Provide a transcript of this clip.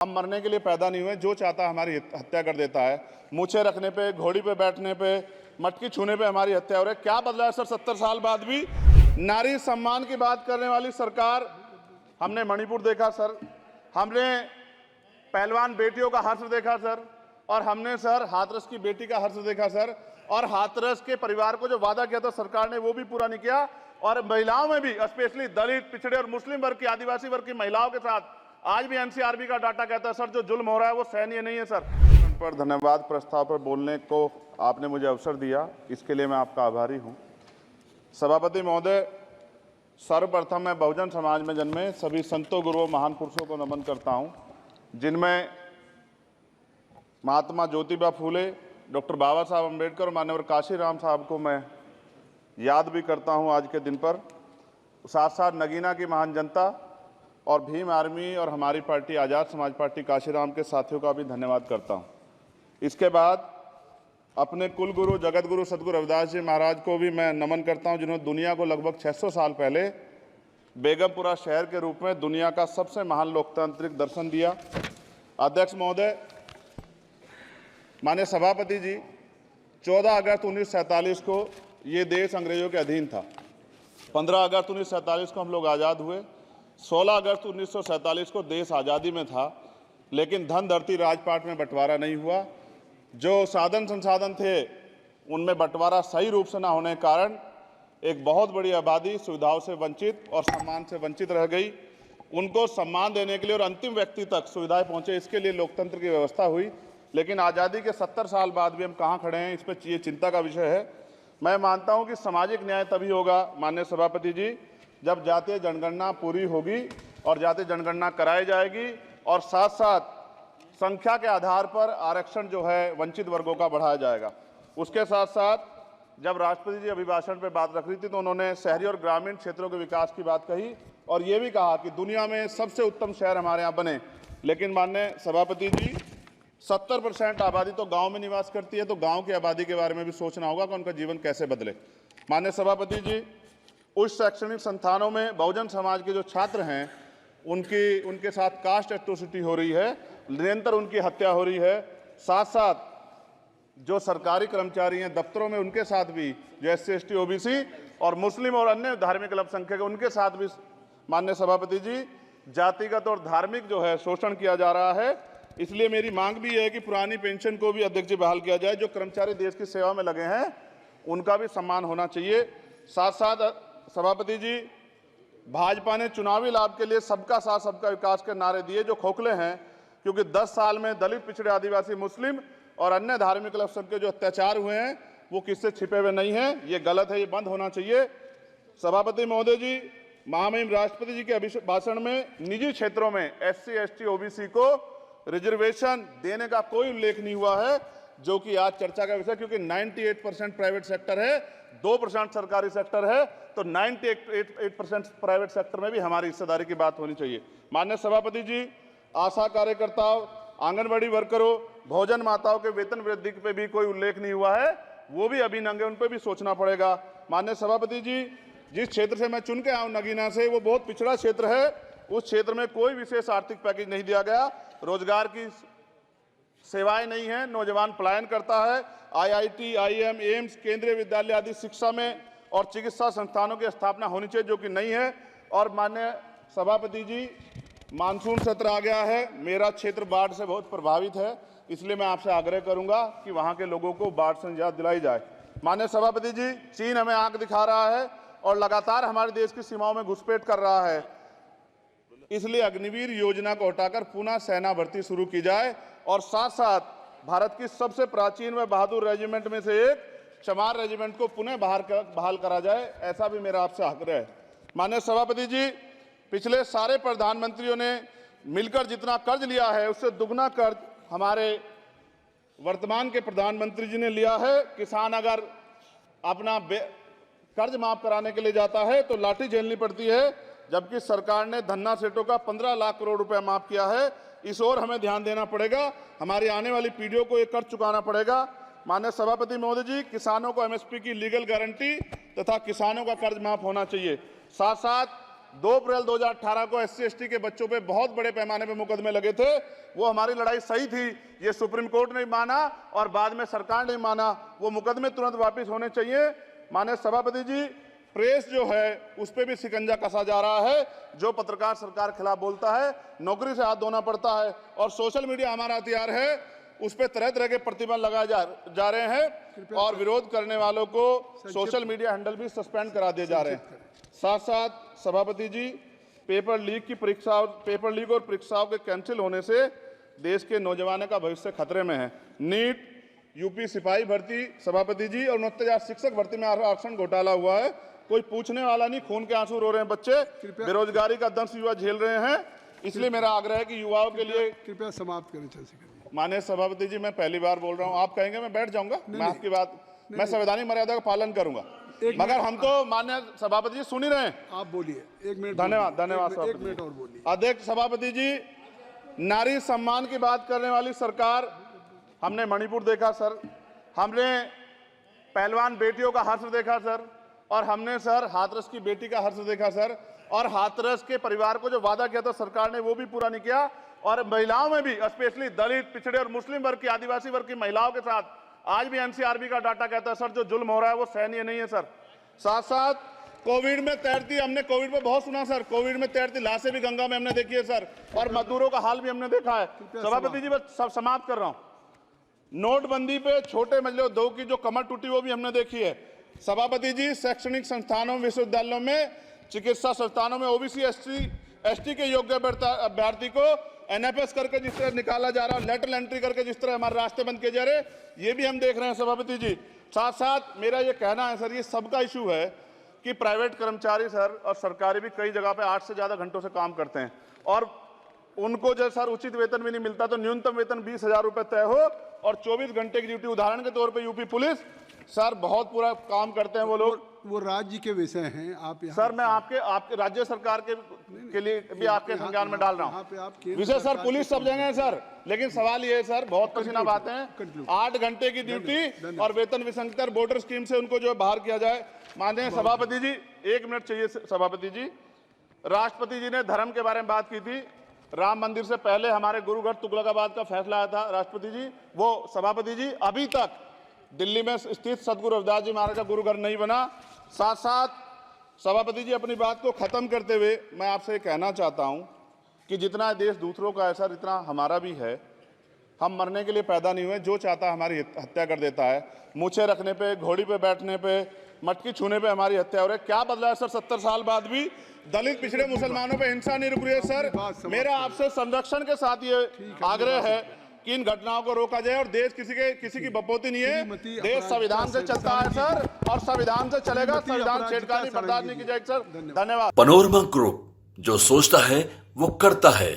हम मरने के लिए पैदा नहीं हुए, जो चाहता है हमारी हत्या कर देता है। मूछें रखने पे, घोड़ी पे बैठने पे, मटकी छूने पे हमारी हत्या हो रही है। क्या बदला है सर 70 साल बाद भी? नारी सम्मान की बात करने वाली सरकार। हमने मणिपुर देखा सर, हमने पहलवान बेटियों का हर्ष देखा सर, और हमने सर हाथरस की बेटी का हर्ष देखा सर, और हाथरस के परिवार को जो वादा किया था सरकार ने वो भी पूरा नहीं किया। और महिलाओं में भी, स्पेशली दलित, पिछड़े और मुस्लिम वर्ग की, आदिवासी वर्ग की महिलाओं के साथ आज भी एनसीआरबी का डाटा कहता है सर जो जुल्म हो रहा है वो सहनीय नहीं है सर। पर धन्यवाद, प्रस्ताव पर बोलने को आपने मुझे अवसर दिया, इसके लिए मैं आपका आभारी हूं। सभापति महोदय, सर्वप्रथम मैं बहुजन समाज में जन्मे सभी संतों, गुरुओं, महान पुरुषों को नमन करता हूं, जिनमें महात्मा ज्योतिबा फूले, डॉक्टर बाबा साहब अम्बेडकर और मान्यवर काशीराम साहब को मैं याद भी करता हूं आज के दिन पर। साथ साथ नगीना की महान जनता और भीम आर्मी और हमारी पार्टी आज़ाद समाज पार्टी काशीराम के साथियों का भी धन्यवाद करता हूं। इसके बाद अपने कुल गुरु जगत गुरु सदगुरु रविदास जी महाराज को भी मैं नमन करता हूं, जिन्होंने दुनिया को लगभग 600 साल पहले बेगमपुरा शहर के रूप में दुनिया का सबसे महान लोकतांत्रिक दर्शन दिया। अध्यक्ष महोदय, माननीय सभापति जी, 14 अगस्त 1947 को ये देश अंग्रेजों के अधीन था। 15 अगस्त 1947 को हम लोग आज़ाद हुए। 16 अगस्त 1947 को देश आज़ादी में था, लेकिन धन धरती राजपाट में बंटवारा नहीं हुआ। जो साधन संसाधन थे उनमें बंटवारा सही रूप से न होने के कारण एक बहुत बड़ी आबादी सुविधाओं से वंचित और सम्मान से वंचित रह गई। उनको सम्मान देने के लिए और अंतिम व्यक्ति तक सुविधाएं पहुंचे, इसके लिए लोकतंत्र की व्यवस्था हुई। लेकिन आज़ादी के 70 साल बाद भी हम कहाँ खड़े हैं, इस पर ये चिंता का विषय है। मैं मानता हूं कि सामाजिक न्याय तभी होगा माननीय सभापति जी, जब जातीय जनगणना पूरी होगी और जातीय जनगणना कराई जाएगी, और साथ साथ संख्या के आधार पर आरक्षण जो है वंचित वर्गों का बढ़ाया जाएगा। उसके साथ साथ जब राष्ट्रपति जी अभिभाषण पे बात रख रही थी तो उन्होंने शहरी और ग्रामीण क्षेत्रों के विकास की बात कही, और ये भी कहा कि दुनिया में सबसे उत्तम शहर हमारे यहाँ बने। लेकिन माननीय सभापति जी, 70% आबादी तो गाँव में निवास करती है, तो गाँव की आबादी के बारे में भी सोचना होगा कि उनका जीवन कैसे बदले। माननीय सभापति जी, उच्च शैक्षणिक संस्थानों में बहुजन समाज के जो छात्र हैं उनके साथ कास्ट एट्रोसिटी हो रही है, निरंतर उनकी हत्या हो रही है। साथ साथ जो सरकारी कर्मचारी हैं दफ्तरों में, उनके साथ भी जो SC ST OBC और मुस्लिम और अन्य धार्मिक अल्पसंख्यक, उनके साथ भी माननीय सभापति जी जातिगत और धार्मिक जो है शोषण किया जा रहा है। इसलिए मेरी मांग भी है कि पुरानी पेंशन को भी अध्यक्ष जी बहाल किया जाए। जो कर्मचारी देश की सेवा में लगे हैं उनका भी सम्मान होना चाहिए। साथ साथ सभापति जी, भाजपा ने चुनावी लाभ के लिए सबका साथ सबका विकास के नारे दिए जो खोखले हैं, क्योंकि 10 साल में दलित, पिछड़े, आदिवासी, मुस्लिम और अन्य धार्मिक अल्पसंख्यक के जो अत्याचार हुए हैं वो किससे छिपे हुए नहीं हैं। ये गलत है, ये बंद होना चाहिए। सभापति महोदय जी, महामहिम राष्ट्रपति जी के अभिभाषण में निजी क्षेत्रों में SC ST OBC को रिजर्वेशन देने का कोई उल्लेख नहीं हुआ है, जो कि आज चर्चा का विषय, क्योंकि 98% प्राइवेट सेक्टर है, 2% सरकारी सेक्टर है, तो 98% प्राइवेट सेक्टर में भी हमारी हिस्सेदारी की बात होनी चाहिए। माननीय सभापति जी, आशा कार्यकर्ताओं, आंगनबाड़ी वर्करों, भोजन माताओं के वेतन वृद्धि पे भी कोई उल्लेख नहीं हुआ है, वो भी अभी नंगे, उन पर भी सोचना पड़ेगा। माननीय सभापति जी, जिस क्षेत्र से मैं चुन के आया हूं नगीना से, वो बहुत पिछड़ा क्षेत्र है। उस क्षेत्र में कोई विशेष आर्थिक पैकेज नहीं दिया गया, रोजगार की सेवाएं नहीं है, नौजवान पलायन करता है। IIT, IIM, एम्स, केंद्रीय विद्यालय आदि शिक्षा में और चिकित्सा संस्थानों की स्थापना होनी चाहिए, जो कि नहीं है। और माननीय सभापति जी, मानसून सत्र आ गया है, मेरा क्षेत्र बाढ़ से बहुत प्रभावित है, इसलिए मैं आपसे आग्रह करूंगा कि वहां के लोगों को बाढ़ से निजात दिलाई जाए। माननीय सभापति जी, चीन हमें आंख दिखा रहा है और लगातार हमारे देश की सीमाओं में घुसपैठ कर रहा है, इसलिए अग्निवीर योजना को हटाकर पुनः सेना भर्ती शुरू की जाए, और साथ साथ भारत की सबसे प्राचीन व बहादुर रेजिमेंट में से एक चमार रेजिमेंट को पुनः बहाल करा जाए, ऐसा भी मेरा आपसे आग्रह है। माननीय सभापति जी, पिछले सारे प्रधानमंत्रियों ने मिलकर जितना कर्ज लिया है उससे दुगना कर्ज हमारे वर्तमान के प्रधानमंत्री जी ने लिया है। किसान अगर अपना कर्ज माफ कराने के लिए जाता है तो लाठी झेलनी पड़ती है, जबकि सरकार ने धन्ना सेठों का 15 लाख करोड़ रुपया माफ किया है। इस ओर हमें ध्यान देना पड़ेगा, हमारी आने वाली पीढ़ियों को ये कर्ज चुकाना पड़ेगा। माननीय सभापति महोदय जी, किसानों को MSP की लीगल गारंटी तथा किसानों का कर्ज माफ होना चाहिए। साथ साथ 2 अप्रैल 2018 को SC/ST के बच्चों पे बहुत बड़े पैमाने पे मुकदमे लगे थे। वो हमारी लड़ाई सही थी, ये सुप्रीम कोर्ट ने माना और बाद में सरकार ने माना। वो मुकदमे तुरंत वापस होने चाहिए। माननीय सभापति जी, प्रेस जो है उस पर भी शिकंजा कसा जा रहा है। जो पत्रकार सरकार खिलाफ बोलता है, नौकरी से हाथ धोना पड़ता है। और सोशल मीडिया हमारा हथियार है, उस पर तरह तरह के प्रतिबंध लगाए जा रहे हैं और विरोध करने वालों को सोशल मीडिया हैंडल भी सस्पेंड करा दिए जा रहे हैं। साथ साथ सभापति जी, पेपर लीक और परीक्षाओं के कैंसिल होने से देश के नौजवानों का भविष्य खतरे में है। नीट, यूपी सिपाही भर्ती सभापति जी और 69,000 शिक्षक भर्ती में आरक्षण घोटाला हुआ है। कोई पूछने वाला नहीं, खून के आंसू रो रहे हैं बच्चे, बेरोजगारी का दंश युवा झेल रहे हैं। इसलिए मेरा आग्रह है कि युवाओं के लिए कृपया समाप्त करें। माननीय सभापति जी, मैं पहली बार बोल रहा हूं, आप कहेंगे मैं बैठ जाऊंगा, मैं आपकी बात, मैं संवैधानिक मर्यादा का पालन करूंगा, मगर हम तो माननीय सभापति जी सुन ही रहे हैं। आप बोलिए, 1 मिनट। धन्यवाद। 1 मिनट और बोलिए। अध्यक्ष सभापति जी, नारी सम्मान की बात करने वाली सरकार, हमने मणिपुर देखा सर, हमने पहलवान बेटियों का हर्ष देखा सर, और हमने सर हाथरस की बेटी का हर्ष देखा सर, और हाथरस के परिवार को जो वादा किया था सरकार ने वो भी पूरा नहीं किया। और महिलाओं में भी, स्पेशली दलित, पिछड़े और मुस्लिम वर्ग की, आदिवासी वर्ग की महिलाओं के साथ आज भी NCRB का डाटा कहता है सर, जो जुल्म हो रहा है वो सहनीय नहीं है सर। साथ साथ कोविड में तैरती, हमने कोविड में बहुत सुना सर, कोविड में तैरती लाशें भी गंगा में हमने देखी है सर, और मजदूरों का हाल भी हमने देखा है। सभापति जी, बस सब समाप्त कर रहा हूं। नोटबंदी पे छोटे मजले उद्योग की जो कमर टूटी वो भी हमने देखी है। सभापति जी, शैक्षणिक संस्थानों, विश्वविद्यालयों में, चिकित्सा संस्थानों में OBC ST के योग्य अभ्यर्थी को NFS करके जिस तरह निकाला जा रहा है, लेटरल एंट्री करके जिस तरह हमारे रास्ते बंद किए जा रहे, ये भी हम देख रहे हैं सभापति जी। साथ साथ मेरा ये कहना है सर, ये सबका इशू है कि प्राइवेट कर्मचारी सर और सरकारी भी कई जगह पे 8 से ज़्यादा घंटों से काम करते हैं और उनको जो सर उचित वेतन भी नहीं मिलता। तो न्यूनतम वेतन 20,000 रुपये तय हो और 24 घंटे की ड्यूटी। उदाहरण के तौर पे यूपी पुलिस सर बहुत पूरा काम करते हैं वो लोग। वो राज्य के विषय हैं, आप यहाँ सर मैं आपके राज्य सरकार के लिए भी आपके संज्ञान में डाल रहा हूँ। विषय सर पुलिस सब जगह है सर, लेकिन सवाल ये है सर, बहुत पसीना बातें हैं, 8 घंटे की ड्यूटी और वेतन विसंगति, वोटर स्कीम से उनको जो बाहर किया जाए। माननीय सभापति जी, 1 मिनट चाहिए सभापति जी। राष्ट्रपति जी ने धर्म के बारे में बात की थी। राम मंदिर से पहले हमारे गुरुघर तुगलकाबाद का फैसला आया था राष्ट्रपति जी, वो सभापति जी अभी तक दिल्ली में स्थित सदगुरु रविदास जी महाराज का गुरुघर नहीं बना। साथ साथ सभापति जी, अपनी बात को खत्म करते हुए मैं आपसे कहना चाहता हूं कि जितना देश दूसरों का है सर, इतना हमारा भी है। हम मरने के लिए पैदा नहीं हुए, जो चाहता है हमारी हत्या कर देता है। मूछे रखने पे, घोड़ी पे बैठने पे, मटकी छूने पे हमारी हत्या हो रही है। क्या बदला है सर 70 साल बाद भी? दलित, पिछड़े, मुसलमानों पे हिंसा नहीं रुक रही है सर। मेरा आपसे संरक्षण के साथ ये आग्रह है कि इन घटनाओं को रोका जाए और देश किसी की बपौती नहीं है। देश संविधान से चलता है सर और संविधान से चलेगा। संविधान छेड़खानी बर्दाश्त नहीं की जाएगी सर। धन्यवाद। पनोरमा ग्रुप, जो सोचता है वो करता है।